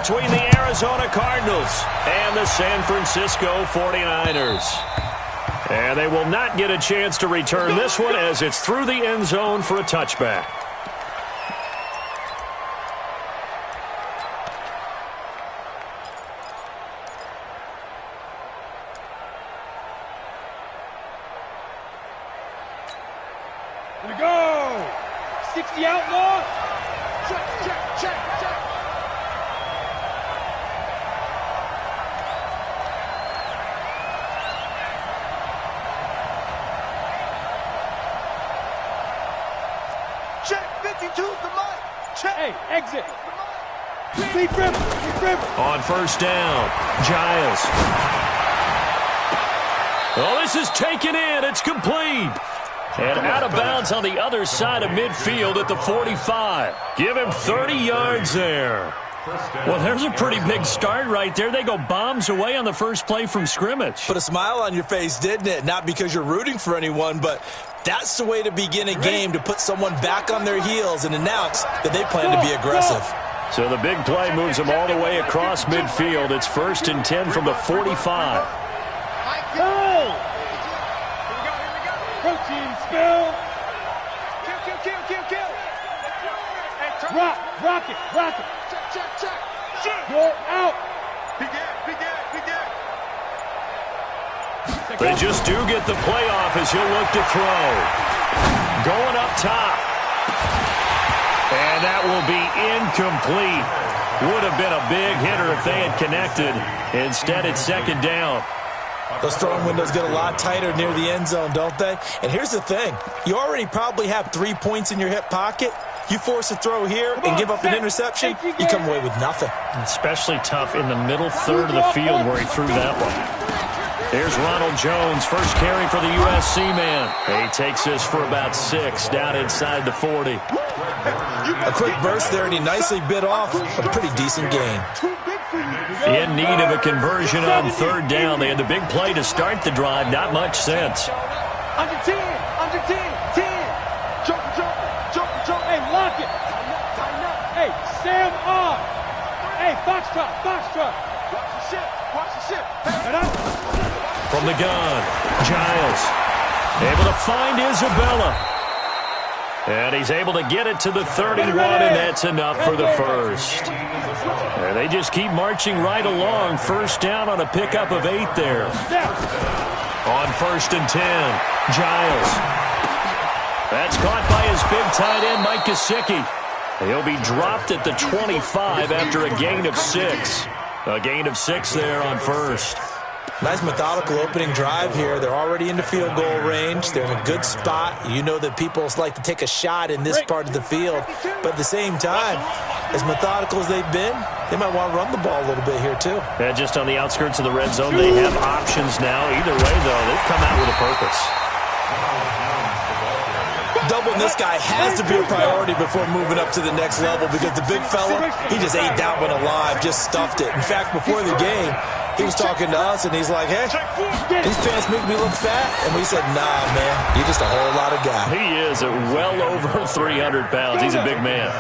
between the Arizona Cardinals and the San Francisco 49ers. And they will not get a chance to return this one as it's through the end zone for a touchback. Here we go. 60 outlaw. Check. Check 52 the mic. Check. Hey, exit. Lead river. On first down, Giles. Oh, this is taken in. It's complete. And out of bounds on the other side of midfield at the 45. Give him 30 yards there. Well, there's a pretty big start right there. They go bombs away on the first play from scrimmage. Put a smile on your face, didn't it? Not because you're rooting for anyone, but that's the way to begin a game, to put someone back on their heels and announce that they plan to be aggressive. So the big play moves them all the way across midfield. It's 1st and 10 from the 45. Protein spill. Kill. Rock it. Check. Go out. Begin. They just do get the playoff as he'll look to throw. Going up top. And that will be incomplete. Would have been a big hitter if they had connected. Instead, it's 2nd down. Those throwing windows get a lot tighter near the end zone, don't they? And here's the thing. You already probably have 3 points in your hip pocket. You force a throw here and give up an interception, you come away with nothing. Especially tough in the middle third of the field where he threw that one. There's Ronald Jones, first carry for the USC man. He takes this for about 6 down inside the 40. A quick burst there, and he nicely bit off a pretty decent gain. In need of a conversion on 3rd down. They had the big play to start the drive. Not much sense. Under 10. 10. Jump. Hey, lock it. Hey, Sam off. Hey, Foxtrot. Watch the ship. From the gun, Giles. Able to find Isabella. And he's able to get it to the 31, and that's enough for the first. And they just keep marching right along. First down on a pickup of 8 there. On 1st and 10, Giles. That's caught by his big tight end, Mike Gesicki. He'll be dropped at the 25 after a gain of 6. A gain of 6 there on first. Nice methodical opening drive here. They're already into field goal range. They're in a good spot. You know that people like to take a shot in this part of the field. But at the same time, as methodical as they've been, they might want to run the ball a little bit here too. Yeah, just on the outskirts of the red zone, they have options now. Either way, though, they've come out with a purpose. Doubling this guy has to be a priority before moving up to the next level, because the big fella, he just ate that one alive, just stuffed it. In fact, before the game, he was talking to us, and he's like, hey, these pants make me look fat. And we said, nah, man, you're just a whole lot of guy. He is at well over 300 pounds. He's a big man.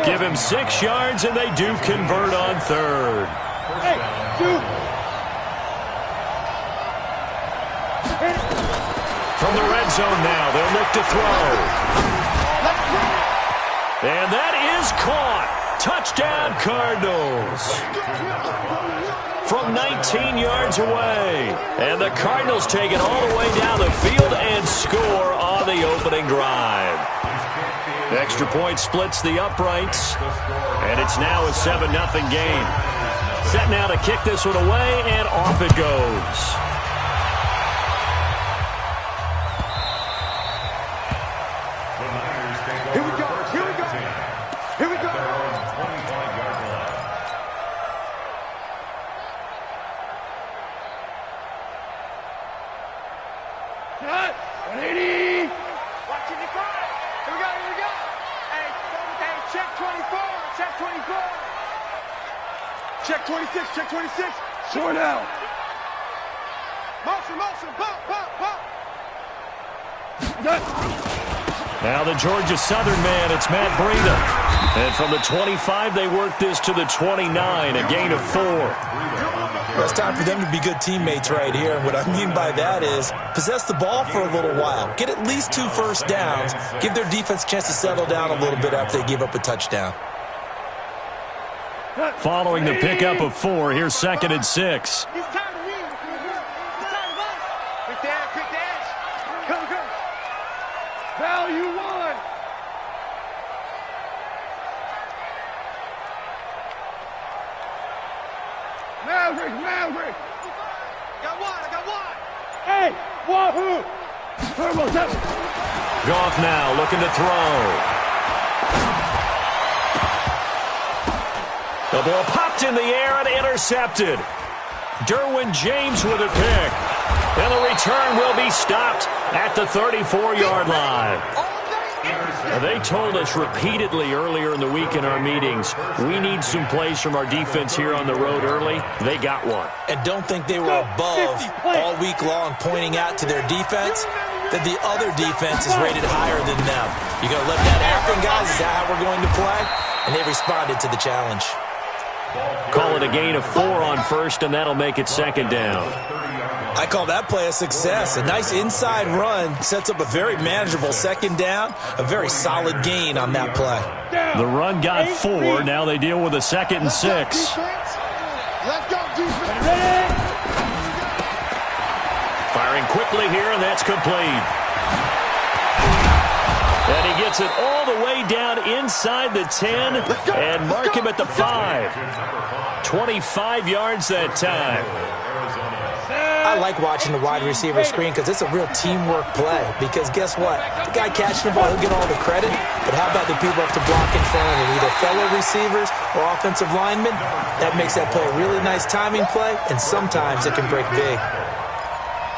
Give him 6 yards, and they do convert on 3rd. Hey, dude. From the red zone now, they'll look to throw. And that is caught. Touchdown, Cardinals. From 19 yards away. And the Cardinals take it all the way down the field and score on the opening drive. Extra point splits the uprights. And it's now a 7-0 game. Set now to kick this one away, and off it goes. Check 26. Short out. Motion, bump. Now the Georgia Southern man, it's Matt Breida. And from the 25, they work this to the 29, a gain of 4. Well, it's time for them to be good teammates right here. And what I mean by that is possess the ball for a little while. Get at least 2 first downs. Give their defense a chance to settle down a little bit after they give up a touchdown. Following the pickup of 4, here's 2nd and 6. Value 1. Maverick. I got one. Hey, wahoo! Turbo 7. Goff now looking to throw. The ball popped in the air and intercepted. Derwin James with a pick. And the return will be stopped at the 34-yard line. They told us repeatedly earlier in the week in our meetings, we need some plays from our defense here on the road early. They got one. And don't think they were above all week long pointing out to their defense that the other defense is rated higher than them. You're going to let that happen, guys? Is that how we're going to play? And they responded to the challenge. Call it a gain of 4 on first, and that'll make it 2nd down. I call that play a success. A nice inside run sets up a very manageable 2nd down. A very solid gain on that play. The run got 4. Now they deal with a 2nd and 6. Let's go, defense. Firing quickly here, and that's complete. And he gets it all the way down inside the 10 and mark him at the 5. 25 yards that time. I like watching the wide receiver screen because it's a real teamwork play. Because guess what? The guy catching the ball, he'll get all the credit. But how about the people up to block in front of him? Either fellow receivers or offensive linemen. That makes that play a really nice timing play, and sometimes it can break big.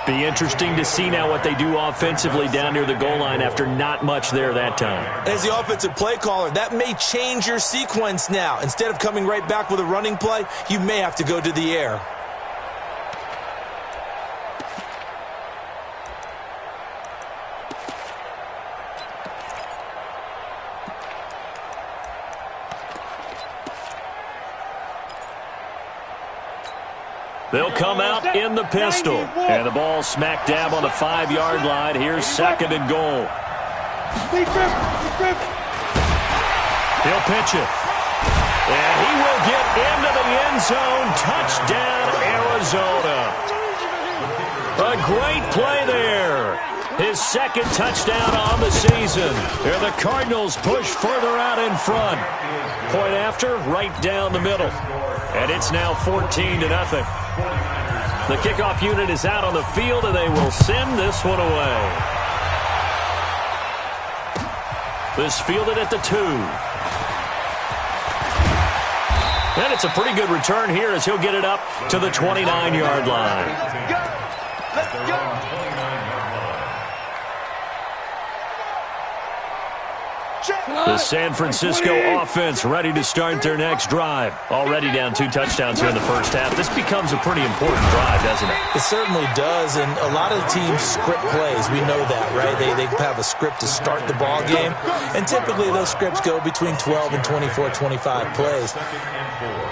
Be interesting to see now what they do offensively down near the goal line after not much there that time. As the offensive play caller, that may change your sequence now. Instead of coming right back with a running play, you may have to go to the air. They'll come out in the pistol. And the ball smack dab on the 5-yard line. Here's 2nd and goal. He'll pitch it. And he will get into the end zone. Touchdown, Arizona. A great play there. His 2nd touchdown on the season. And the Cardinals push further out in front. Point after, right down the middle. And it's now 14-0. The kickoff unit is out on the field, and they will send this one away. This fielded at the 2. And it's a pretty good return here as he'll get it up to the 29-yard line. Let's go. The San Francisco offense ready to start their next drive. Already down 2 touchdowns here in the first half. This becomes a pretty important drive, doesn't it? It certainly does, and a lot of teams script plays. We know that, right? They have a script to start the ball game, and typically those scripts go between 12 and 24, 25 plays.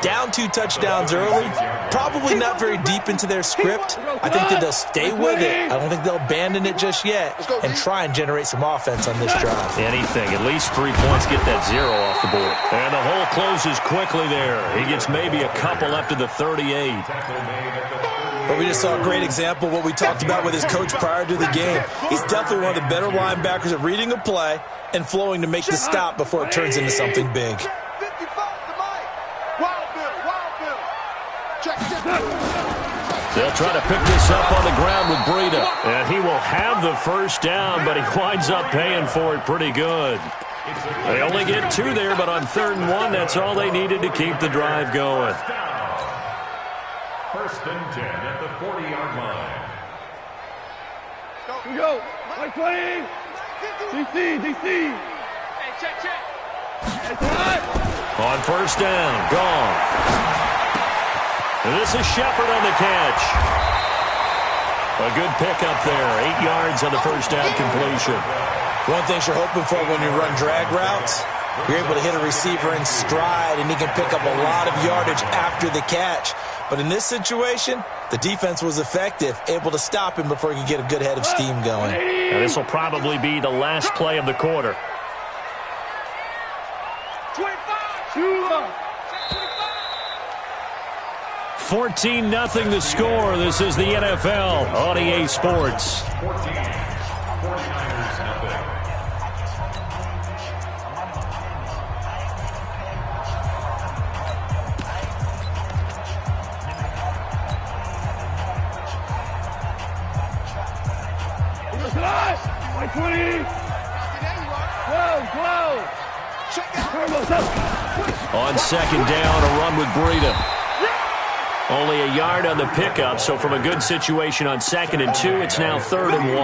Down 2 touchdowns early, probably not very deep into their script. I think that they'll stay with it. I don't think they'll abandon it just yet and try and generate some offense on this drive. Anything, at least 3 points, get that 0 off the board. And the hole closes quickly there. He gets maybe a couple up to the 38. But we just saw a great example of what we talked about with his coach prior to the game. He's definitely one of the better linebackers at reading a play and flowing to make the stop before it turns into something big. They'll try to pick this up on the ground with Breida. And he will have the first down, but he winds up paying for it pretty good. They only get 2 there, but on 3rd and 1, that's all they needed to keep the drive going. 1st and 10 at the 40-yard line. Here we go. Right playing. DC. Hey, check. On 1st down, gone. And this is Shepard on the catch. A good pickup there. 8 yards on the 1st down completion. One thing you're hoping for when you run drag routes You're able to hit a receiver in stride, and he can pick up a lot of yardage after the catch. But in this situation, the defense was effective, able to stop him before he could get a good head of steam going. Now, this will probably be the last play of the quarter. 14-0 the score. This is the NFL on EA Sports. 14, 49ers nothing. On second down, a run with Breida. Only a yard on the pickup, so from a good situation on 2nd and 2, it's now 3rd and 1.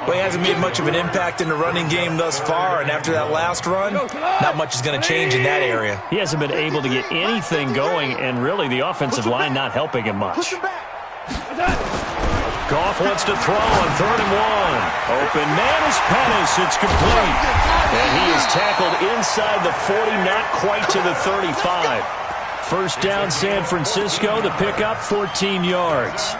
Well, he hasn't made much of an impact in the running game thus far, and after that last run, not much is going to change in that area. He hasn't been able to get anything going, and really the offensive line not helping him much. Goff wants to throw on 3rd and 1. Open man is Pettis. It's complete. And he is tackled inside the 40, not quite to the 35. First down, San Francisco. The pickup, 14 yards.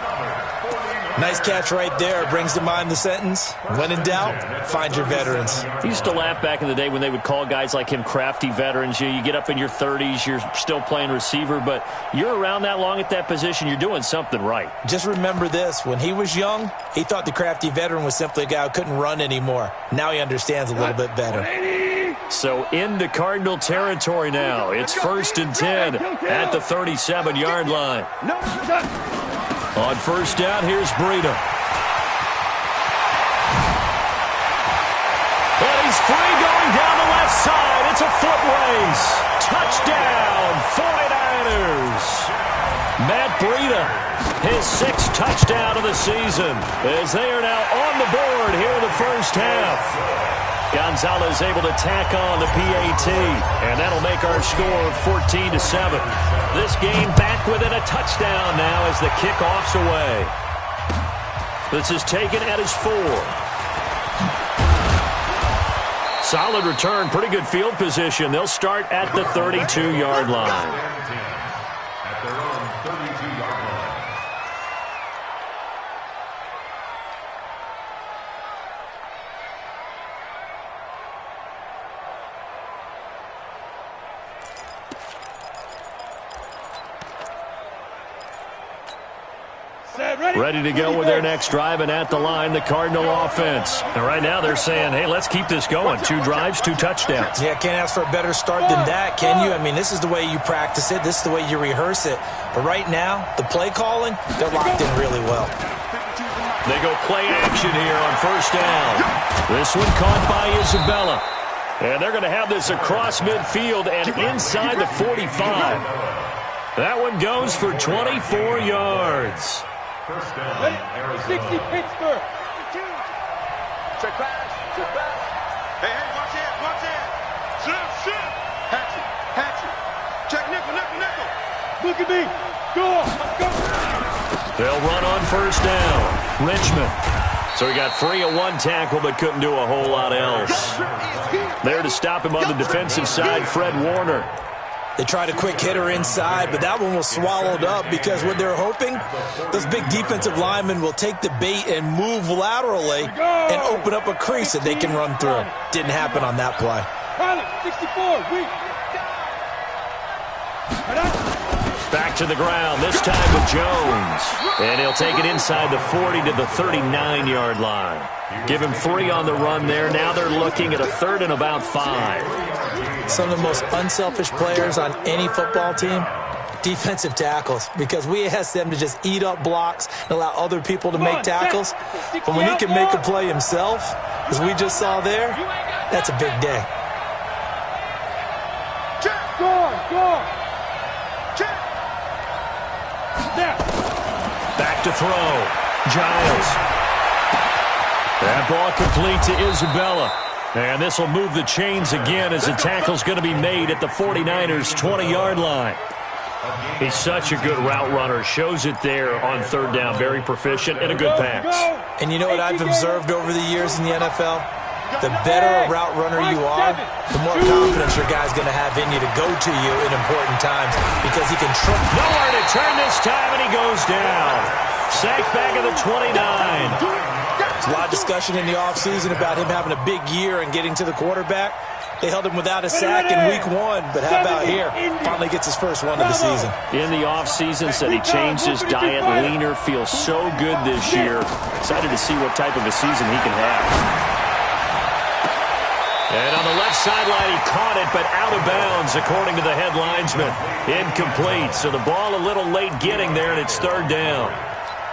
Nice catch right there. Brings to mind the sentence, when in doubt, find your veterans. He used to laugh back in the day when they would call guys like him crafty veterans. You get up in your 30s, you're still playing receiver, but you're around that long at that position, you're doing something right. Just remember this. When he was young, he thought the crafty veteran was simply a guy who couldn't run anymore. Now he understands a little bit better. So into Cardinal territory now. It's 1st and 10 at the 37-yard line. On first down, here's Breida. And he's free going down the left side. It's a foot race. Touchdown, 49ers. Matt Breida, his 6th touchdown of the season, as they are now on the board here in the first half. Gonzalez able to tack on the PAT, and that'll make our score 14-7. This game back within a touchdown now as the kickoff's away. This is taken at his 4. Solid return, pretty good field position. They'll start at the 32-yard line. At their own 32-yard line. Ready to go with their next drive, and at the line, the Cardinal offense. And right now they're saying, hey, let's keep this going. 2 drives, 2 touchdowns. Yeah, can't ask for a better start than that, can you? I mean, this is the way you practice it. This is the way you rehearse it. But right now, the play calling, they're locked in really well. They go play action here on first down. This one caught by Isabella. And they're going to have this across midfield and inside the 45. That one goes for 24 yards. First down, Arizona. 60 Pittsburgh. Check pass. Check pass. Hey, watch it. Shift. Hatchet. Check nickel. Look at me. Go. They'll run on first down. Richmond. So he got free of 1 tackle but couldn't do a whole lot else. There to stop him on the defensive side, Fred Warner. They tried a quick hitter inside, but that one was swallowed up because what they're hoping, those big defensive linemen will take the bait and move laterally and open up a crease that they can run through. Didn't happen on that play. 64, weak. Back to the ground, this time with Jones. And he'll take it inside the 40 to the 39-yard line. Give him 3 on the run there. Now they're looking at a 3rd and about 5. Some of the most unselfish players on any football team, defensive tackles, because we ask them to just eat up blocks and allow other people to make tackles. But when he can make a play himself, as we just saw there, that's a big day. Go. Back to throw. Giles. That ball complete to Isabella. And this will move the chains again as the tackle's going to be made at the 49ers' 20-yard line. He's such a good route runner. Shows it there on 3rd down. Very proficient and a good pass. And you know what I've observed over the years in the NFL? the better a route runner you are, the more confidence your guy's going to have in you to go to you in important times because he can trip. Nowhere to turn this time, and he goes down. Sacked back at the 29. There's a lot of discussion in the offseason about him having a big year and getting to the quarterback. They held him without a sack in week 1, but how about here? Finally gets his first one of the season. In the offseason, said he changed his diet, leaner, feels so good this year. Excited to see what type of a season he can have. And on the left sideline, he caught it, but out of bounds, according to the head linesman. Incomplete, so the ball a little late getting there, and it's third down.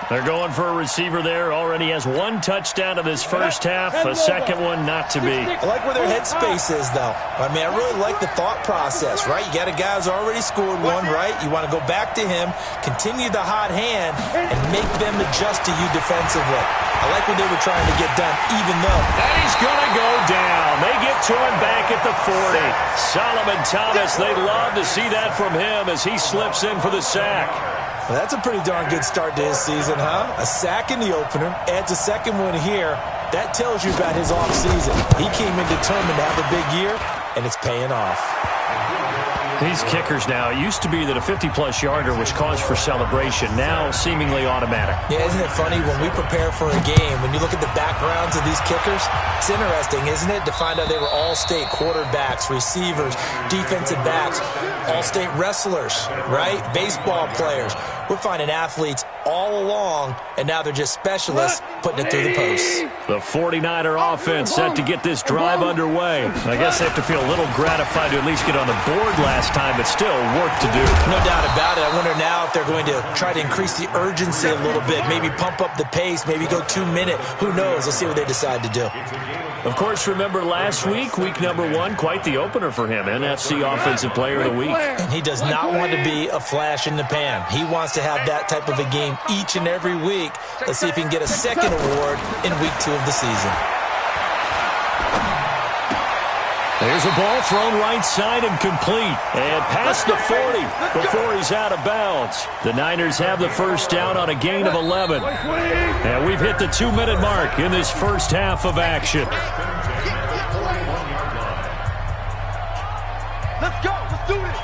They're going for a receiver there. Already has one touchdown of this first half. A second one not to be. I like where their headspace is, though. I mean, I really like the thought process, right? You got a guy who's already scored one, right? You want to go back to him, continue the hot hand, and make them adjust to you defensively. I like what they were trying to get done, even though. And he's going to go down. They get to him back at the 40. Solomon Thomas, they love to see that from him as he slips in for the sack. Well, that's a pretty darn good start to his season, huh? A sack in the opener, adds a second one here. That tells you about his offseason. He came in determined to have a big year, and it's paying off. These kickers now, it used to be that a 50-plus yarder was cause for celebration. Now, seemingly automatic. Yeah, isn't it funny? When we prepare for a game, when you look at the backgrounds of these kickers, it's interesting, isn't it, to find out they were all-state quarterbacks, receivers, defensive backs, all-state wrestlers, right? Baseball players. We're finding athletes all along, and now they're just specialists putting it through the posts. The 49er offense set to get this drive underway. I guess they have to feel a little gratified to at least get on the board last time, but still work to do. No doubt about it. I wonder now if they're going to try to increase the urgency a little bit, maybe pump up the pace, maybe go 2-minute. Who knows? Let's see what they decide to do. Of course, remember last week, week number 1, quite the opener for him, NFC Offensive Player of the Week. And he does not want to be a flash in the pan. He wants to have that type of a game each and every week. Let's see if he can get a second award in week 2 of the season. There's a ball thrown right side and complete. And past the 40 before he's out of bounds. The Niners have the first down on a gain of 11. And we've hit the 2-minute mark in this first half of action. Let's go. Let's do this.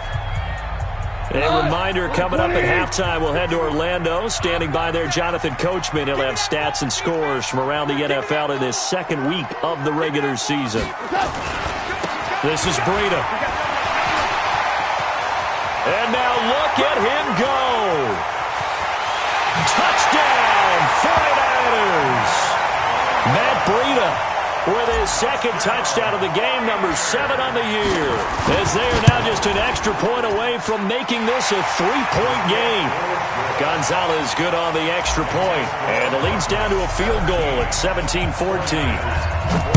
A reminder coming up at halftime, we'll head to Orlando. Standing by there, Jonathan Coachman. He'll have stats and scores from around the NFL in this second week of the regular season. This is Breida. And now look at him go. Touchdown, 49ers. Matt Breida with his second touchdown of the game, number 7 on the year. As they are now just an extra point away from making this a 3-point game. Gonzalez good on the extra point. And it leads down to a field goal at 17-14.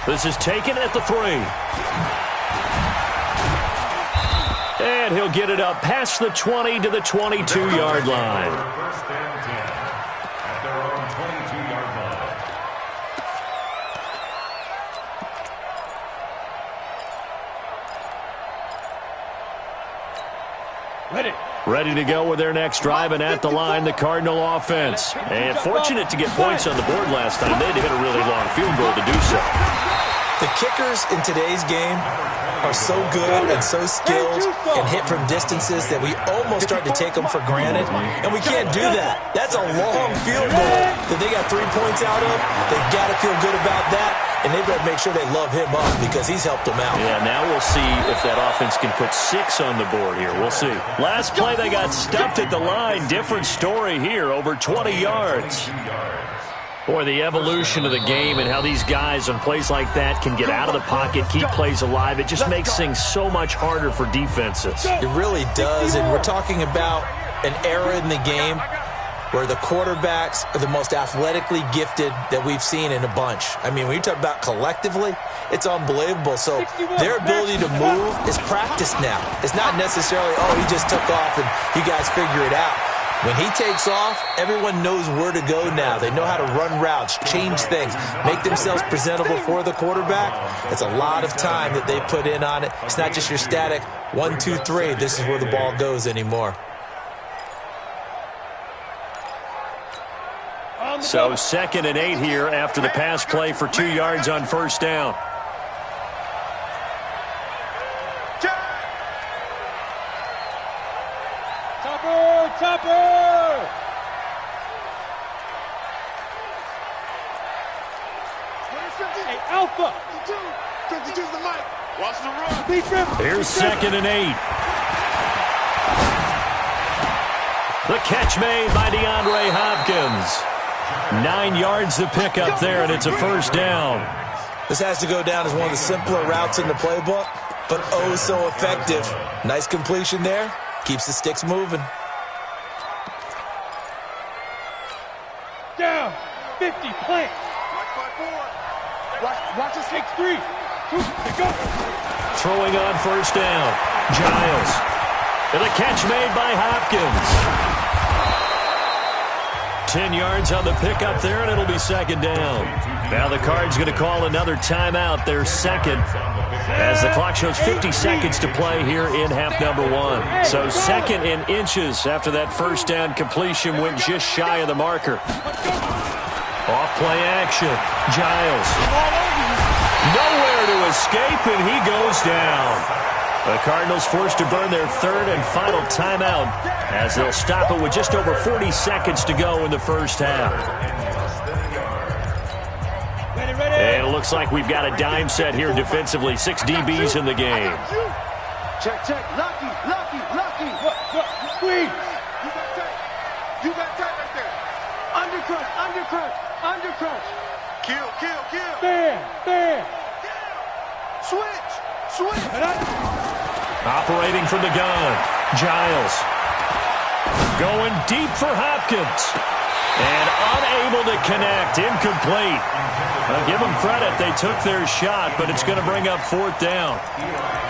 This is taken at the 3. And he'll get it up past the 20 to the 22-yard line. First and 10 at their own 22-yard line. Ready to go with their next drive, and at the line, the Cardinal offense. And fortunate to get points on the board last time. They had to hit a really long field goal to do so. The kickers in today's game are so good and so skilled and hit from distances that we almost start to take them for granted, and we can't do that. That's a long field goal that they got 3 points out of. They've got to feel good about that, and they better make sure they love him up because he's helped them out. Yeah, now we'll see if that offense can put 6 on the board here. We'll see. Last play, they got stuffed at the line. Different story here, over 20 yards. Boy, the evolution of the game and how these guys on plays like that can get out of the pocket, keep plays alive, it just makes things so much harder for defenses. It really does, and we're talking about an era in the game where the quarterbacks are the most athletically gifted that we've seen in a bunch. I mean, when you talk about collectively, it's unbelievable. So their ability to move is practiced now. It's not necessarily, oh, he just took off and you guys figure it out. When he takes off, everyone knows where to go now. They know how to run routes, change things, make themselves presentable for the quarterback. It's a lot of time that they put in on it. It's not just your static 1, 2, 3. This is where the ball goes anymore. So 2nd and 8 here after the pass play for 2 yards on first down. Topper! Hey, Alpha! 52's the mic. Watch the run. Here's 2nd and 8. The catch made by DeAndre Hopkins. 9 yards to pick up there, and it's a first down. This has to go down as one of the simpler routes in the playbook, but oh so effective. Nice completion there. Keeps the sticks moving. Down. 50. Plant. Watch us take 3. 2. Go. Throwing on first down. Giles. And the catch made by Hopkins. 10 yards on the pickup there, and it'll be 2nd down. Now the Cards going to call another timeout, their 2nd, as the clock shows 50 seconds to play here in half number 1. So 2nd in inches after that first down completion went just shy of the marker. Off play action. Giles. Nowhere to escape, and he goes down. The Cardinals forced to burn their 3rd and final timeout as they'll stop it with just over 40 seconds to go in the first half. And it looks like we've got a dime set here defensively. 6 DBs in the game. Check. Lucky. Squeeze. You got tight right there. Undercrush. Kill. There. Switch. Operating from the gun. Giles. Going deep for Hopkins. And unable to connect. Incomplete. I'll give them credit. They took their shot, but it's going to bring up 4th down.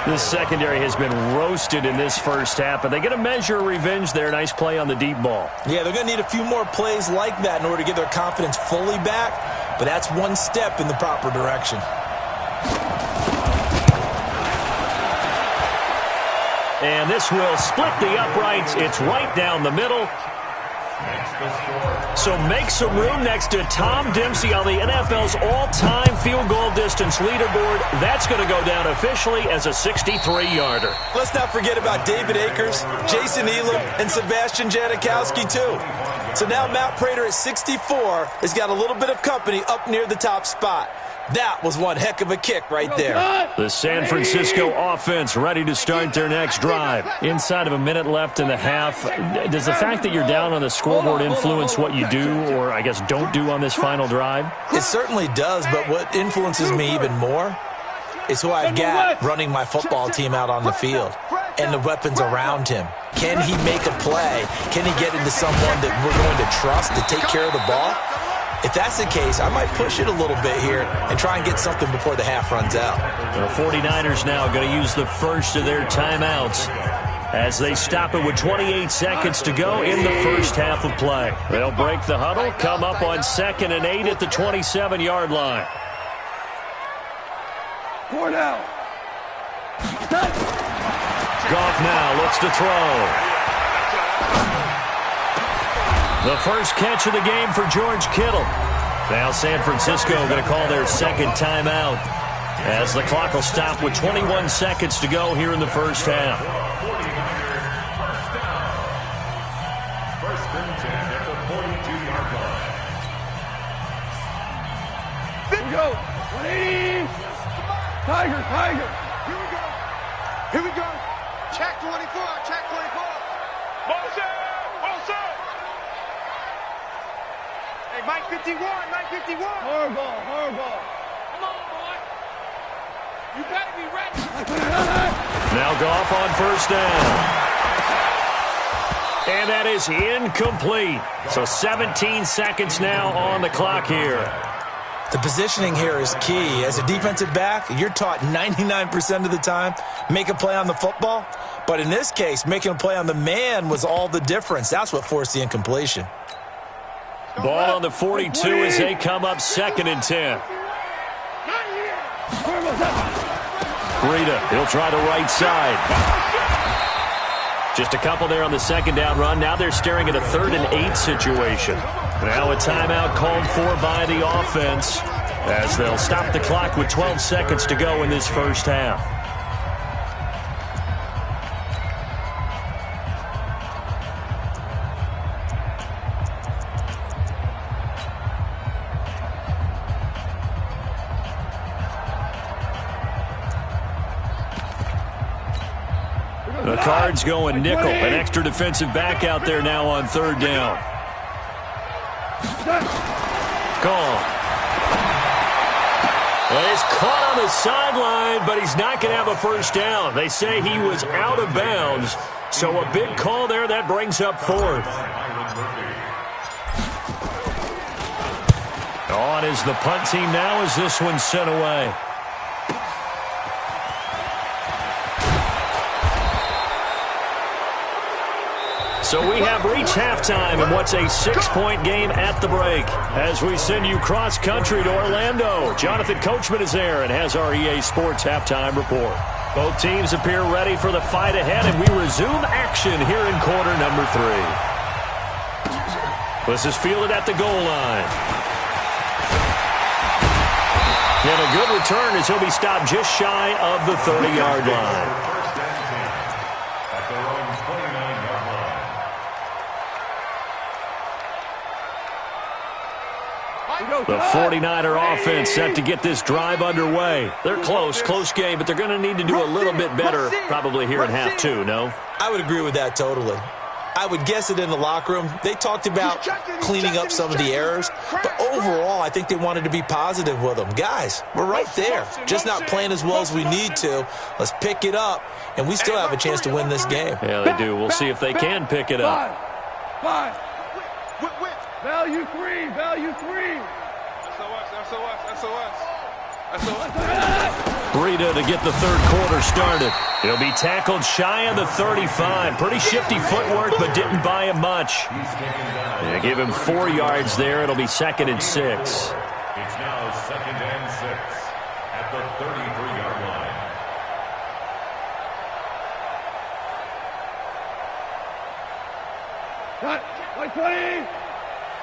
This secondary has been roasted in this first half, but they get a measure of revenge there. Nice play on the deep ball. Yeah, they're going to need a few more plays like that in order to get their confidence fully back, but that's one step in the proper direction. And this will split the uprights. It's right down the middle. So make some room next to Tom Dempsey on the NFL's all-time field goal distance leaderboard. That's going to go down officially as a 63-yarder. Let's not forget about David Akers, Jason Elam, and Sebastian Janikowski, too. So now Matt Prater at 64 has got a little bit of company up near the top spot. That was one heck of a kick right there. The San Francisco offense ready to start their next drive. Inside of a minute left in the half, does the fact that you're down on the scoreboard influence what you do, or I guess don't do on this final drive? It certainly does, but what influences me even more is who I've got running my football team out on the field and the weapons around him. Can he make a play? Can he get into someone that we're going to trust to take care of the ball? If that's the case, I might push it a little bit here and try and get something before the half runs out. The 49ers now going to use the first of their timeouts as they stop it with 28 seconds to go in the first half of play. They'll break the huddle, come up on 2nd and 8 at the 27-yard line. Four now. Goff now looks to throw. The first catch of the game for George Kittle. Now San Francisco going to call their 2nd timeout as the clock will stop with 21 seconds to go here in the first half. First and 10 at the 42-yard line. Here we go. 180. Tiger. Here we go. Check 24. Motion. Hey, Mike 51. Hard ball. Come on, boy. You better be ready. Now Goff on first down. And that is incomplete. So 17 seconds now on the clock here. The positioning here is key. As a defensive back, you're taught 99% of the time, make a play on the football. But in this case, making a play on the man was all the difference. That's what forced the incompletion. Ball on the 42 as they come up 2nd and 10. Breida, he'll try the right side. Just a couple there on the 2nd down run. Now they're staring at a 3rd and 8 situation. Now a timeout called for by the offense as they'll stop the clock with 12 seconds to go in this first half. The Cards going nickel. An extra defensive back out there now on third down. Gone. Well, he's caught on the sideline, but he's not going to have a first down. They say he was out of bounds, so a big call there. That brings up fourth. On is the punt team now as this one's sent away. So we have reached halftime in what's a 6-point game at the break. As we send you cross-country to Orlando, Jonathan Coachman is there and has our EA Sports halftime report. Both teams appear ready for the fight ahead, and we resume action here in quarter number 3. This is fielded at the goal line. And a good return as he'll be stopped just shy of the 30-yard line. The 49er offense set to get this drive underway. They're close game, but they're going to need to do a little bit better probably here in half two, no? I would agree with that totally. I would guess it in the locker room. They talked about cleaning up some of the errors, but overall, I think they wanted to be positive with them. Guys, we're right there, just not playing as well as we need to. Let's pick it up, and we still have a chance to win this game. Yeah, they do. We'll see if they can pick it up. Five. Value three. Breida to get the third quarter started. He'll be tackled shy of the 35. Pretty shifty footwork, but didn't buy him much. They give him 4 yards there. It'll be 2nd and 6. It's now 2nd and 6 at the 33-yard line. Cut. 120.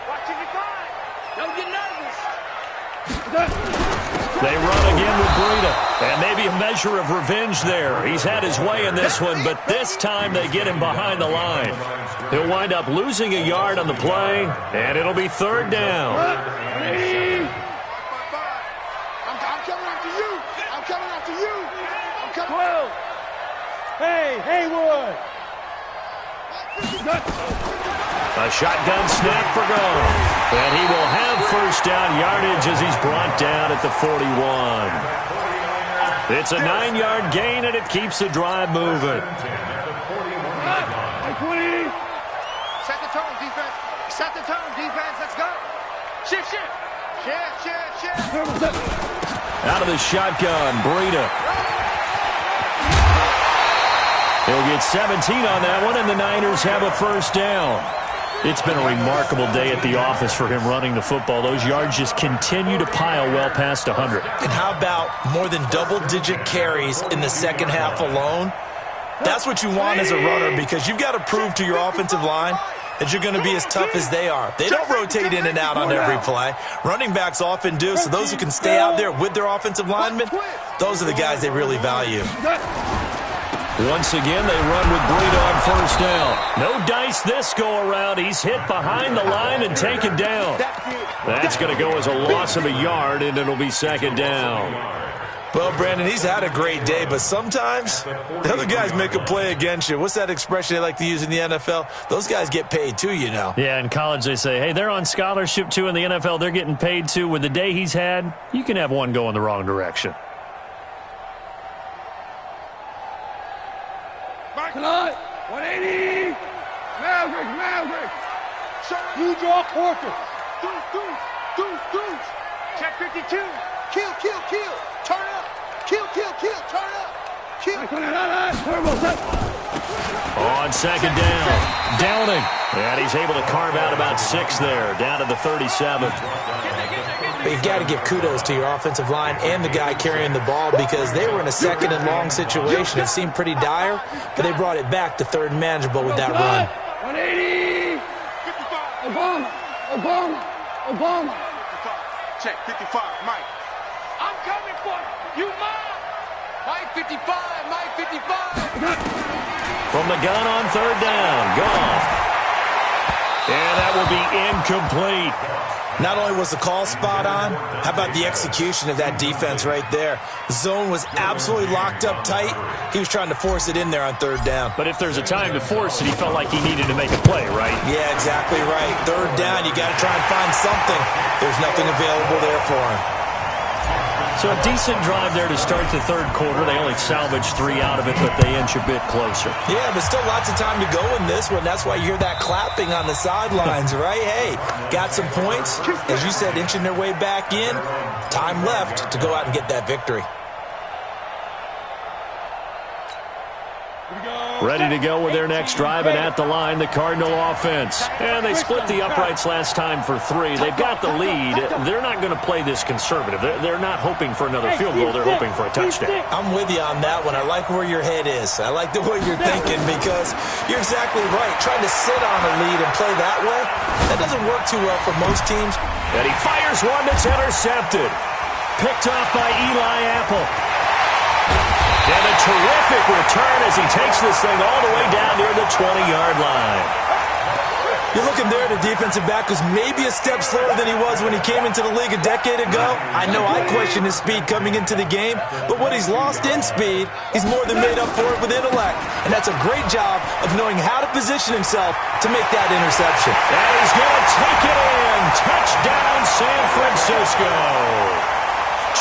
Watching your time. Don't get nervous. They run again with Breida, and maybe a measure of revenge there. He's had his way in this one, but this time they get him behind the line. He'll wind up losing a yard on the play, and it'll be 3rd down. I'm coming after you. 12. Hey, Haywood. A shotgun snap for goal. And he will have first down yardage as he's brought down at the 41. It's a 9-yard gain, and it keeps the drive moving. 20. Set the tone, defense. Let's go. Shift. Out of the shotgun, Breida. He'll get 17 on that one, and the Niners have a first down. It's been a remarkable day at the office for him running the football. Those yards just continue to pile well past 100. And how about more than double-digit carries in the second half alone? That's what you want as a runner, because you've got to prove to your offensive line that you're going to be as tough as they are. They don't rotate in and out on every play. Running backs often do, so those who can stay out there with their offensive linemen, those are the guys they really value. Once again, they run with Breida on first down. No dice this go-around. He's hit behind the line and taken down. That's going to go as a loss of a yard, and it'll be 2nd down. Well, Brandon, he's had a great day, but sometimes the other guys make a play against you. What's that expression they like to use in the NFL? Those guys get paid too, you know. Yeah, in college they say, hey, they're on scholarship too. In the NFL, they're getting paid too. With the day he's had, you can have one go in the wrong direction. Tonight, 180. Maverick. You draw quarter. Deuce. Check 52. Kill. Turn up. Kill. Turn up. Kill. On 2nd down, Downing. And he's able to carve out about 6 there, down to the 37. But you got to give kudos to your offensive line and the guy carrying the ball, because they were in a 2nd and long situation. It seemed pretty dire, but they brought it back to 3rd and manageable with that run. 180. Obama. Check, 55, Mike. I'm coming for you. You mine. Mike 55, Mike 55. From the gun on third down. Goff. And that will be incomplete. Not only was the call spot on, how about the execution of that defense right there? Zone was absolutely locked up tight. He was trying to force it in there on third down. But if there's a time to force it, he felt like he needed to make a play, right? Yeah, exactly right. Third down, you got to try and find something. There's nothing available there for him. So a decent drive there to start the third quarter. They only salvaged 3 out of it, but they inch a bit closer. Yeah, but still lots of time to go in this one. That's why you hear that clapping on the sidelines, right? Hey, got some points. As you said, inching their way back in. Time left to go out and get that victory. Ready to go with their next drive, and at the line, the Cardinal offense. And they split the uprights last time for 3. They've got the lead. They're not going to play this conservative. They're not hoping for another field goal. They're hoping for a touchdown. I'm with you on that one. I like where your head is. I like the way you're thinking because you're exactly right. Trying to sit on a lead and play that way, that doesn't work too well for most teams. And he fires one that's intercepted. Picked off by Eli Apple. And a terrific return as he takes this thing all the way down near the 20-yard line. You're looking there at a defensive back who's maybe a step slower than he was when he came into the league a decade ago. I know I questioned his speed coming into the game, but what he's lost in speed, he's more than made up for it with intellect. And that's a great job of knowing how to position himself to make that interception. And he's going to take it in. Touchdown, San Francisco.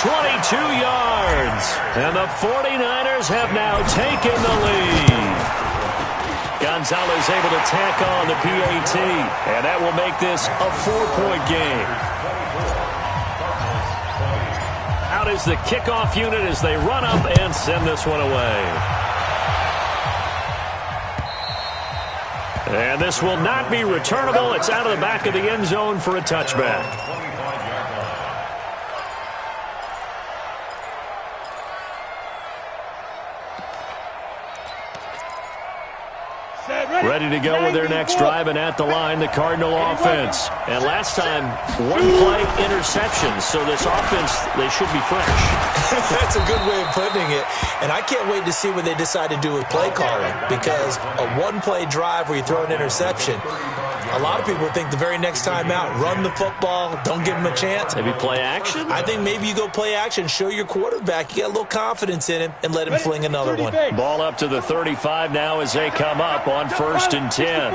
22 yards, and the 49ers have now taken the lead. Gonzalez able to tack on the PAT, and that will make this a 4-point game. Out is the kickoff unit as they run up and send this one away. And this will not be returnable. It's out of the back of the end zone for a touchback. Ready to go with their next drive, and at the line, the Cardinal offense. And last time, 1-play interceptions, so this offense, they should be fresh. That's a good way of putting it. And I can't wait to see what they decide to do with play calling, because a 1-play drive where you throw an interception, a lot of people think the very next time out, run the football, don't give him a chance. Maybe play action? I think maybe you go play action, show your quarterback, you get a little confidence in him, and let him fling another one. Ball up to the 35 now as they come up on 1st and 10.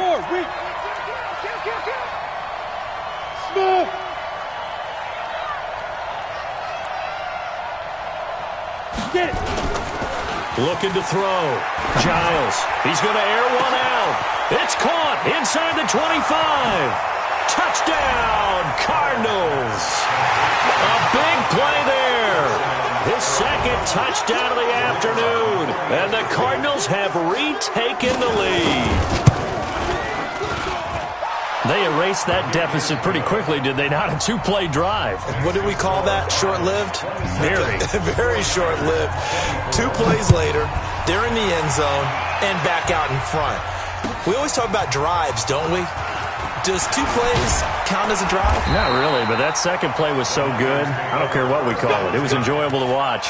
Looking to throw. Giles. He's going to air one out. It's caught inside the 25. Touchdown, Cardinals. A big play there. His second touchdown of the afternoon. And the Cardinals have retaken the lead. They erased that deficit pretty quickly, did they not? A 2-play drive. What do we call that? Short-lived? Very. Very short-lived. 2 plays later, they're in the end zone and back out in front. We always talk about drives, don't we? Does 2 plays count as a drive? Not really, but that second play was so good. I don't care what we call it. It was enjoyable to watch.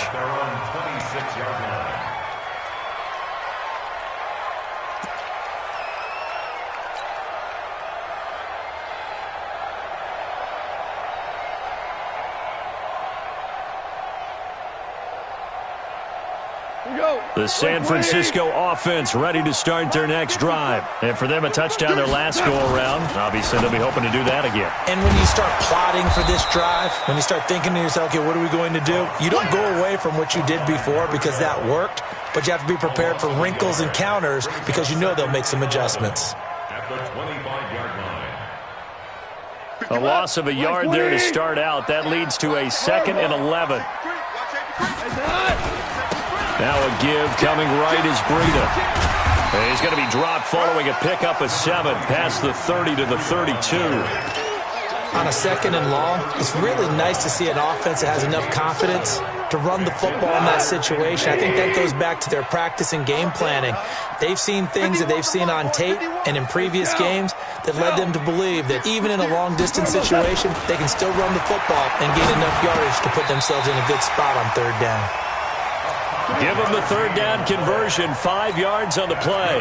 The San Francisco offense ready to start their next drive. And for them, a touchdown their last go-around. Obviously, they'll be hoping to do that again. And when you start plotting for this drive, when you start thinking to yourself, okay, what are we going to do? You don't go away from what you did before because that worked, but you have to be prepared for wrinkles and counters because you know they'll make some adjustments. At the 25-yard line. A loss of a yard there to start out. That leads to a 2nd and 11. Now a give coming right is Breida. And he's going to be dropped following a pickup of 7 past the 30 to the 32. On a 2nd and long, it's really nice to see an offense that has enough confidence to run the football in that situation. I think that goes back to their practice and game planning. They've seen things that they've seen on tape and in previous games that led them to believe that even in a long-distance situation, they can still run the football and gain enough yardage to put themselves in a good spot on third down. Give them the third down conversion, 5 yards on the play.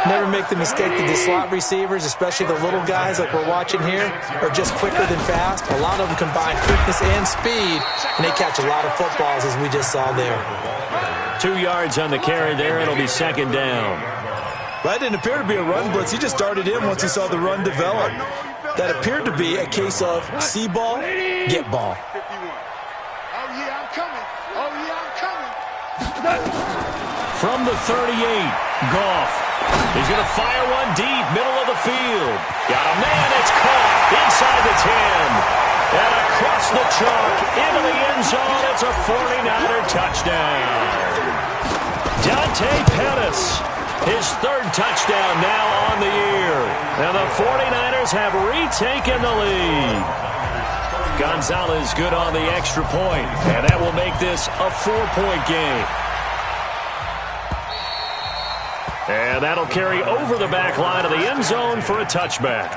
Never make the mistake that the slot receivers, especially the little guys like we're watching here, are just quicker than fast. A lot of them combine quickness and speed, and they catch a lot of footballs, as we just saw there. 2 yards on the carry there. It'll be second down. That didn't appear to be a run blitz. He just started in once he saw the run develop. That appeared to be a case of see ball, get ball. Oh, yeah, I'm coming. Oh, yeah, I'm coming. From the 38, Goff. He's going to fire one deep, middle of the field. Got a man, it's caught inside the 10. And across the chalk, into the end zone, it's a 49er touchdown. Dante Pettis, his third touchdown now on the year. And the 49ers have retaken the lead. Gonzalez good on the extra point, and that will make this a 4-point game. And that'll carry over the back line of the end zone for a touchback.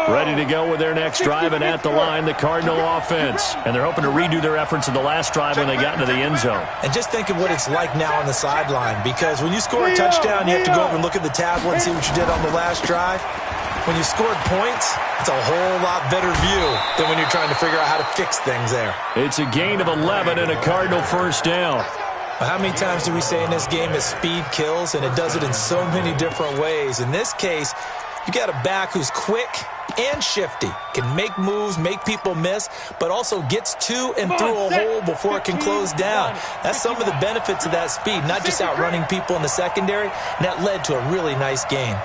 Ready to go with their next drive, and at the line, the Cardinal offense. And they're hoping to redo their efforts in the last drive when they got into the end zone. And just think of what it's like now on the sideline, because when you score a touchdown, you have to go over and look at the tablet and see what you did on the last drive. When you scored points, it's a whole lot better view than when you're trying to figure out how to fix things there. It's a gain of 11 and a Cardinal first down. How many times do we say in this game that speed kills, and it does it in so many different ways? In this case, you got a back who's quick and shifty, can make moves, make people miss, but also gets to and through a hole before it can close down. That's some of the benefits of that speed, not just outrunning people in the secondary, and that led to a really nice game.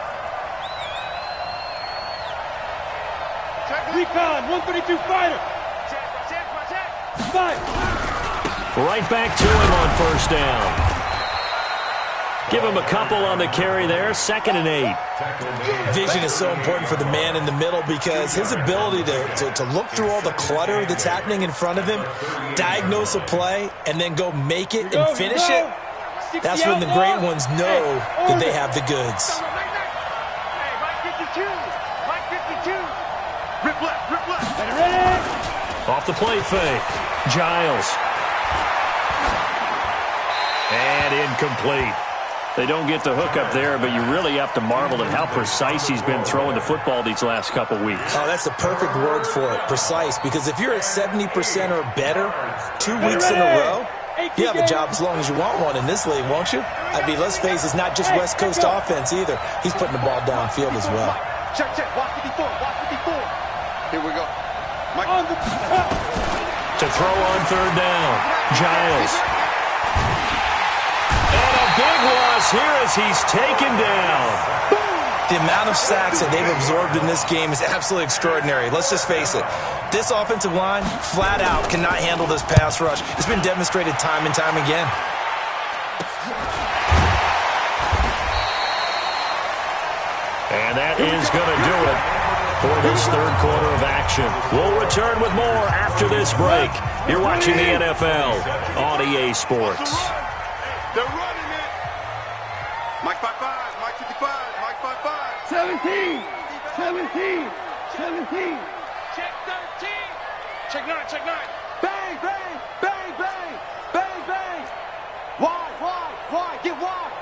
Recon, 132 fighter. Fight. Right back to him on first down. Give him a couple on the carry there, 2nd and 8. Vision is so important for the man in the middle because his ability to look through all the clutter that's happening in front of him, diagnose a play, and then go make it and finish it, that's when the great ones know that they have the goods. Rip left, rip left. Ready? Off the play fake, Giles. And incomplete. They don't get the hook up there, but you really have to marvel at how precise he's been throwing the football these last couple weeks. Oh, that's the perfect word for it, precise, because if you're at 70% or better 2 weeks in a row, you have a job as long as you want one in this league, won't you? I mean, let's face it, it's not just West Coast offense either. He's putting the ball downfield as well. Check, check. Watch 54, watch 54. Here we go. Mike. To throw on third down, Giles. And a big loss here as he's taken down. The amount of sacks that they've absorbed in this game is absolutely extraordinary. Let's just face it. This offensive line, flat out, cannot handle this pass rush. It's been demonstrated time and time again. And that is going to do it for this third quarter of action. We'll return with more after this break. You're watching the NFL on EA Sports. They're running it. Mike 5-5, Mike 55, Mike 5-5. 17, 17, 17. Check 13. Check 9, check 9. Bang, bang, bang, bang, bang, bang. Wide, get wide.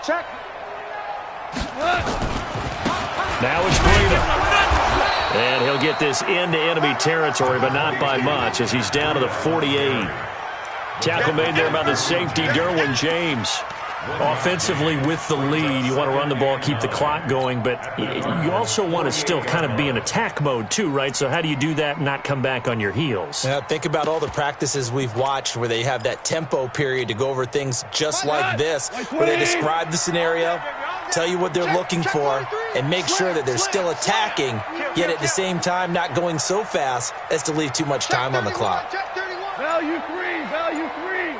Check. Now it's Breida. And he'll get this into enemy territory, but not by much as he's down to the 48. Tackle made there by the safety, Derwin James. Offensively with the lead, you want to run the ball, keep the clock going, but you also want to still kind of be in attack mode too, right? So how do you do that and not come back on your heels? Yeah, think about all the practices we've watched where they have that tempo period to go over things just like this, where they describe the scenario, tell you what they're looking for, and make sure that they're still attacking, yet at the same time not going so fast as to leave too much time on the clock. Value 3, value 3.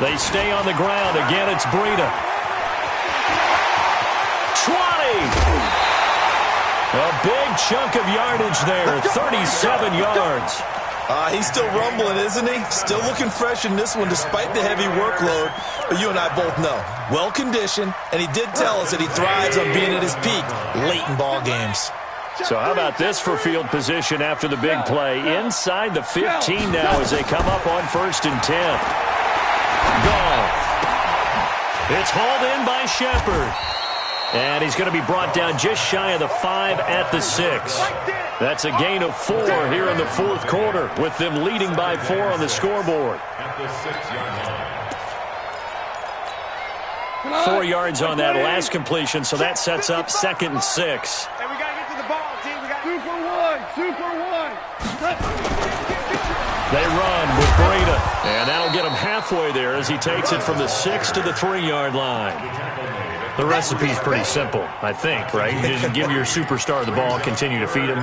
They stay on the ground. Again, it's Breida. 20. A big chunk of yardage there, 37 yards. He's still rumbling, isn't he? Still looking fresh in this one despite the heavy workload. But you and I both know, well-conditioned, and he did tell us that he thrives on being at his peak late in ball games. So how about this for field position after the big play? Inside the 15 now as they come up on 1st and 10. Goff. It's hauled in by Shepard. And he's going to be brought down just shy of the 5 at the 6. That's a gain of 4 here in the 4th quarter, with them leading by 4 on the scoreboard. At the 6-yard line. 4 yards on that last completion, so that sets up 2nd and 6. Hey, we got to get to the ball, G. We got 2 for 1. They run with Breida, and that'll get him halfway there as he takes it from the 6 to the 3-yard line. The recipe's pretty simple, I think, right? Just give your superstar the ball, continue to feed him.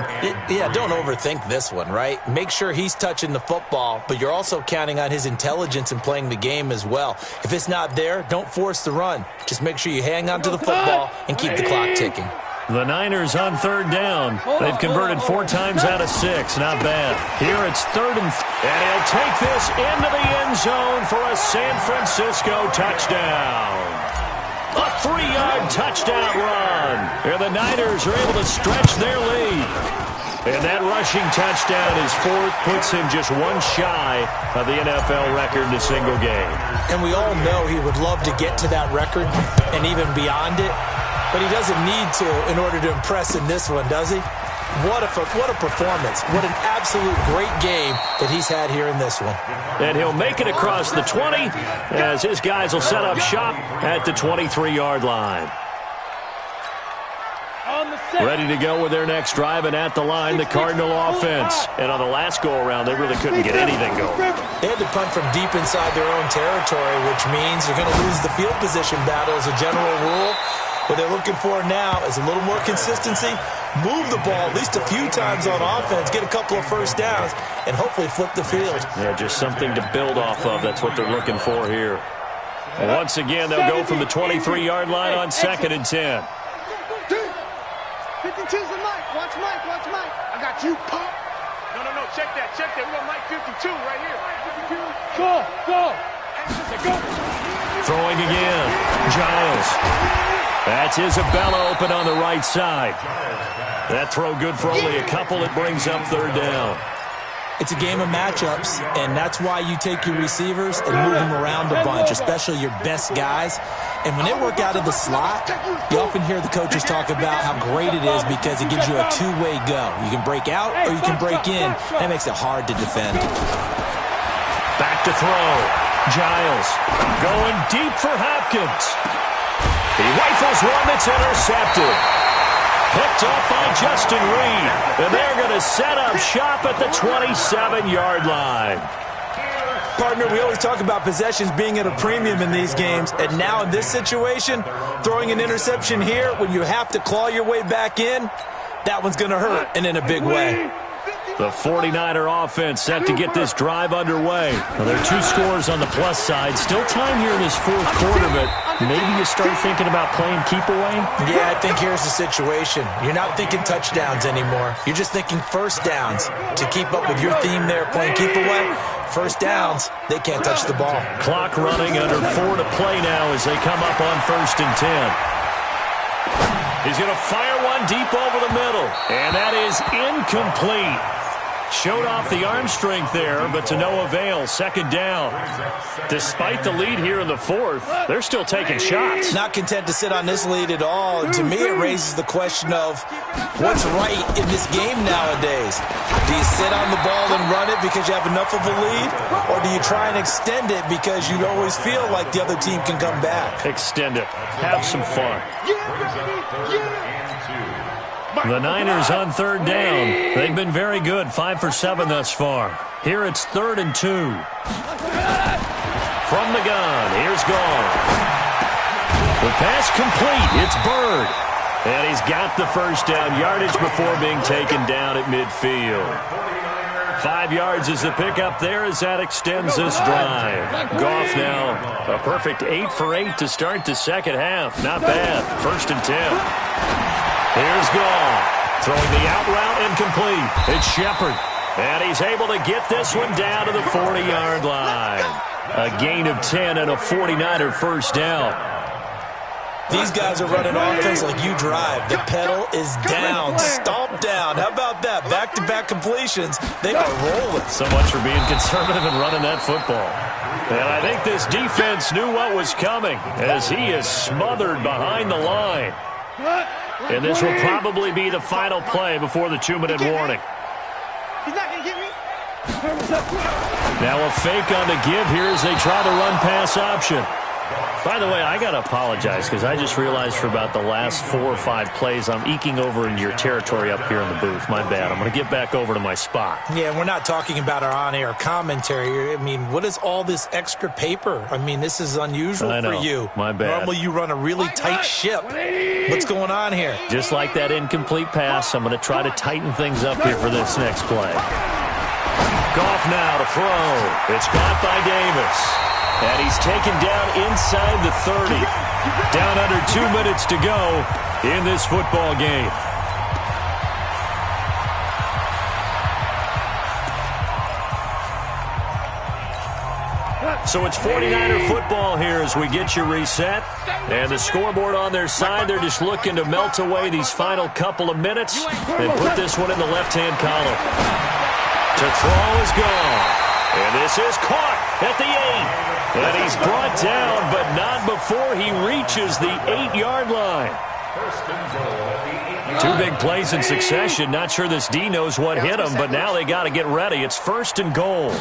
Yeah, don't overthink this one, right? Make sure he's touching the football, but you're also counting on his intelligence in playing the game as well. If it's not there, don't force the run. Just make sure you hang on to the football and keep the clock ticking. The Niners on 3rd down. They've converted 4 times out of 6. Not bad. Here it's 3rd and he'll take this into the end zone for a San Francisco touchdown. A 3-yard touchdown run. And the Niners are able to stretch their lead. And that rushing touchdown is 4th, puts him just 1 shy of the NFL record in a single game. And we all know he would love to get to that record and even beyond it. But he doesn't need to in order to impress in this one, does he? What a performance. What an absolute great game that he's had here in this one. And he'll make it across the 20 as his guys will set up shop at the 23-yard line. Ready to go with their next drive, and at the line, the Cardinal offense. And on the last go-around, they really couldn't get anything going. They had to punt from deep inside their own territory, which means you're going to lose the field position battle as a general rule. What they're looking for now is a little more consistency, move the ball at least a few times on offense, get a couple of first downs, and hopefully flip the field. Yeah, just something to build off of. That's what they're looking for here. And once again, they'll go from the 23-yard line on 2nd and 10. 52's the Mike. Watch Mike. I got you, Pop. No. Check that. We got Mike 52 right here. 52. Go. Throwing again. Giles. That's Isabella open on the right side. That throw good for only a couple. It brings up 3rd down. It's a game of matchups, and that's why you take your receivers and move them around a bunch, especially your best guys. And when they work out of the slot, you often hear the coaches talk about how great it is because it gives you a two-way go. You can break out or you can break in. That makes it hard to defend. Back to throw. Giles going deep for Hopkins. He rifles one that's intercepted. Picked up by Justin Reed. And they're going to set up shop at the 27-yard line. Partner, we always talk about possessions being at a premium in these games. And now in this situation, throwing an interception here when you have to claw your way back in, that one's going to hurt, and in a big way. The 49er offense set to get this drive underway. Well, there are 2 scores on the plus side. Still time here in this 4th quarter, but maybe you start thinking about playing keep away? Yeah, I think here's the situation. You're not thinking touchdowns anymore. You're just thinking first downs. To keep up with your theme there, playing keep away, first downs, they can't touch the ball. Clock running, under 4 to play now as they come up on 1st and 10. He's going to fire one deep over the middle, and that is incomplete. Showed off the arm strength there, but to no avail. 2nd down. Despite the lead here in the 4th, they're still taking shots. Not content to sit on this lead at all. And to me, it raises the question of what's right in this game nowadays. Do you sit on the ball and run it because you have enough of a lead? Or do you try and extend it because you always feel like the other team can come back? Extend it. Have some fun. The Niners on 3rd down. They've been very good, 5 for 7 thus far. Here it's 3rd and 2. From the gun, here's Goff. The pass complete. It's Bird. And he's got the first down yardage before being taken down at midfield. 5 yards is the pickup there as that extends this drive. Goff now a perfect 8 for 8 to start the second half. Not bad. 1st and 10. Here's Goff. Throwing the out route incomplete. It's Shepard. And he's able to get this one down to the 40-yard line. A gain of 10 and a 49er first down. These guys are running offense like you drive. The pedal is down, stomp down. How about that? Back-to-back completions. They are rolling. So much for being conservative and running that football. And I think this defense knew what was coming as he is smothered behind the line. And this will probably be the final play before the 2-minute warning. He's not going to get me. Now a fake on the give here as they try the run-pass option. By the way, I got to apologize because I just realized for about the last 4 or 5 plays I'm eking over into your territory up here in the booth. My bad. I'm going to get back over to my spot. Yeah, we're not talking about our on-air commentary. I mean, what is all this extra paper? I mean, this is unusual for you. My bad. Normally you run a really tight ship. What's going on here? Just like that incomplete pass, I'm going to try to tighten things up here for this next play. Goff now to throw. It's caught by Davis. And he's taken down inside the 30. Down under 2 minutes to go in this football game. So it's 49er football here as we get you reset. And the scoreboard on their side, they're just looking to melt away these final couple of minutes and put this one in the left-hand column. To throw is gone. And this is caught at the 8. And he's brought down, but not before he reaches the 8-yard line. 2 big plays in succession. Not sure this D knows what hit him, but now they got to get ready. It's 1st and goal.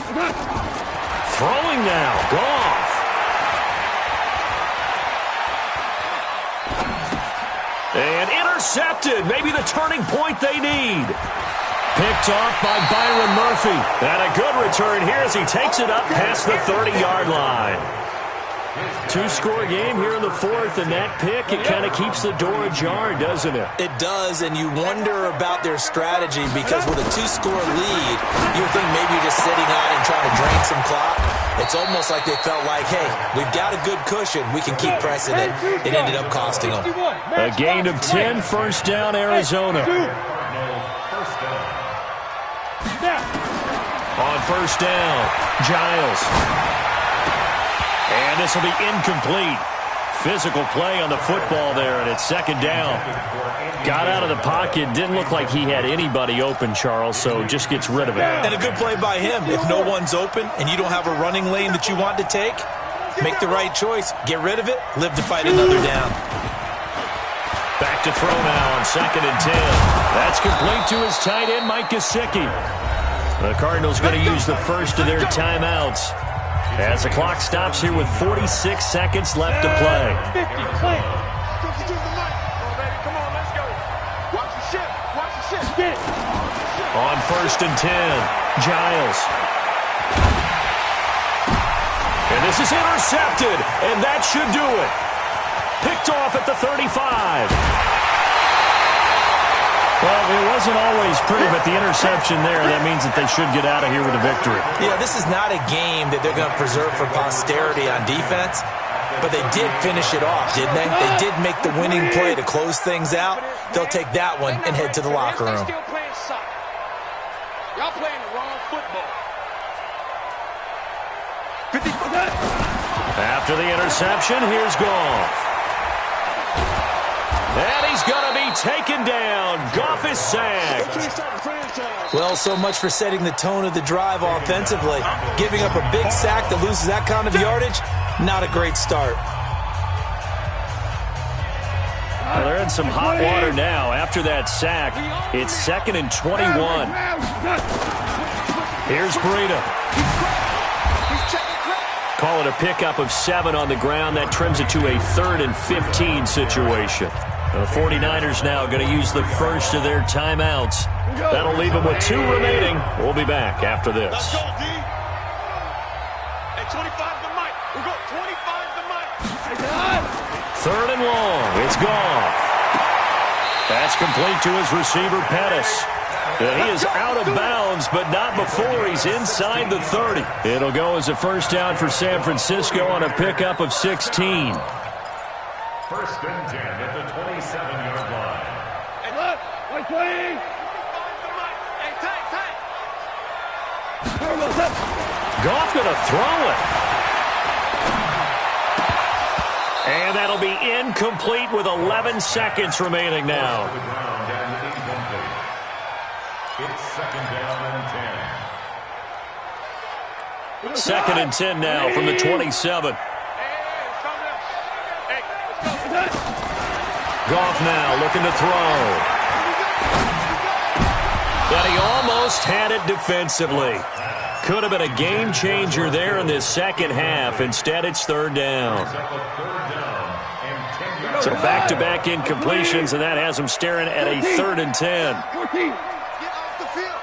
Throwing now, Goff. And intercepted. Maybe the turning point they need. Picked off by Byron Murphy. And a good return here as he takes it up past the 30-yard line. 2-score game here in the 4th, and that pick, it kind of keeps the door ajar, doesn't it? It does, and you wonder about their strategy because with a 2-score lead, you would think maybe you're just sitting on and trying to drain some clock. It's almost like they felt like, hey, we've got a good cushion. We can keep pressing it. It ended up costing them. A gain of 10, 1st down, Arizona. On 1st down, Giles. And this will be incomplete. Physical play on the football there, and it's 2nd down. Got out of the pocket. Didn't look like he had anybody open, Charles, so just gets rid of it. And a good play by him. If no one's open and you don't have a running lane that you want to take, make the right choice. Get rid of it. Live to fight another down. Back to throw now on 2nd and 10. That's complete to his tight end, Mike Gesicki. The Cardinals going to use the first of their timeouts as the clock stops here with 46 seconds left to play. On 1st and 10, Giles. And this is intercepted, and that should do it. Picked off at the 35. Well, it wasn't always pretty, but the interception there, that means that they should get out of here with a victory. Yeah, this is not a game that they're going to preserve for posterity on defense, but they did finish it off, didn't they? They did make the winning play to close things out. They'll take that one and head to the locker room. Y'all playing the wrong football. After the interception, here's Goff. And he's going to be taken down. Goff is sacked. Well, so much for setting the tone of the drive offensively. Giving up a big sack that loses that kind of yardage, not a great start. Well, they're in some hot water now. After that sack, it's 2nd and 21. Here's Breida. Call it a pickup of 7 on the ground. That trims it to a 3rd and 15 situation. The 49ers now going to use the first of their timeouts. That'll leave them with 2 remaining. We'll be back after this. Let's go, D. Hey, 25 to Mike. We go 25 to Mike. 3rd and long. It's Goff. That's complete to his receiver, Pettis. And he is out of bounds, but not before he's inside the 30. It'll go as a first down for San Francisco on a pickup of 16. First and 10 at the 27-yard line. Hey, look. Wait, please. Hey, tight. Goff going to throw it. And that'll be incomplete with 11 seconds remaining now. It's second down and 10. Second and 10 now from the 27. Goff now looking to throw. But he almost had it defensively. Could have been a game changer there in this second half. Instead, it's third down. So back-to-back incompletions, and that has him staring at a 3rd and 10. Get off the field.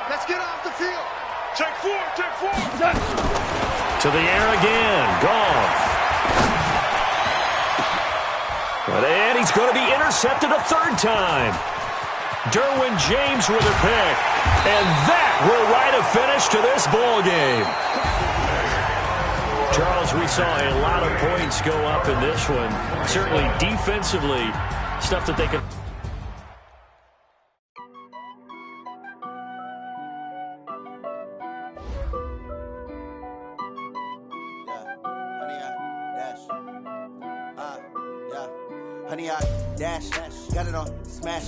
Let's get off the field. Check four. To the air again. Goff. And he's going to be intercepted a 3rd time. Derwin James with a pick. And that will write a finish to this ball game. Charles, we saw a lot of points go up in this one. Certainly defensively, stuff that they could... Honey, I dash, got it on smash,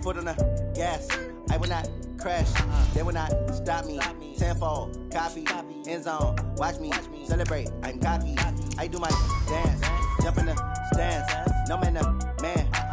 foot on the gas. I will not crash, they will not stop me. Tenfold, copy, end zone, watch me celebrate. I'm cocky, I do my dance, jump in the stands. No man,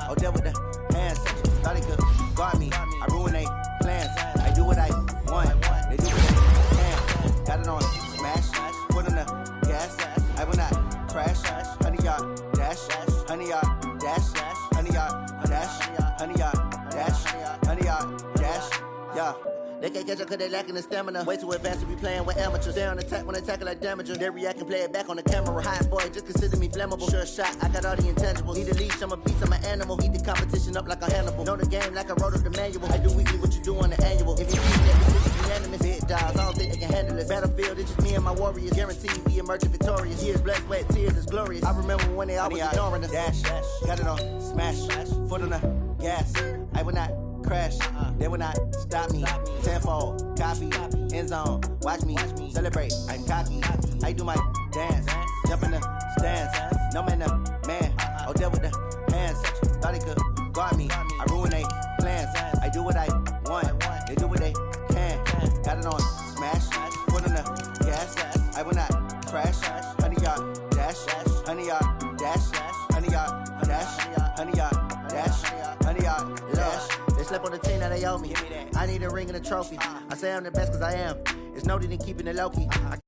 oh, deal with the hands. Thought they could guard me, I ruin they plans. I do what I want, they do what they can. Got it on smash, foot on the gas. I will not crash, honey, y'all dash, honey, y'all dash, honey, y'all dash, honey, y'all dash, honey, y'all dash, yeah. They can't catch up cause they lacking the stamina. Way too advanced to be playing with amateurs. They on attack when they tackle like damagers. They react and play it back on the camera. Hot boy, just consider me flammable. Sure shot, I got all the intangibles. Need a leash, I'm a beast, I'm an animal. Heat the competition up like a Hannibal. Know the game like I wrote up the manual. I do weekly what you do on the annual. If you keep that decision unanimous, hit dials, I don't think they can handle it. Battlefield, it's just me and my warriors. Guaranteed be emerging victorious. Years, blood, sweat, tears is glorious. I remember when they always ignoring us. Dash, got it on smash, foot on the gas. I will not crash, they will not stop me. Tenfold, copy, end zone, watch me celebrate. I'm cocky, I do my dance, jump in the stands. No man, oh, deal with the hands. Thought they could guard me, I ruin they plans. I do what I want, they do what they can. Got it on smash, foot on the gas. I will not crash, honey, y'all dash, honey, y'all dash, honey, y'all dash, honey, y'all dash, honey, y'all dash. They slept on the team that they owe me. I need a ring and a trophy. I say I'm the best cause I am. It's noted in keeping it low-key. I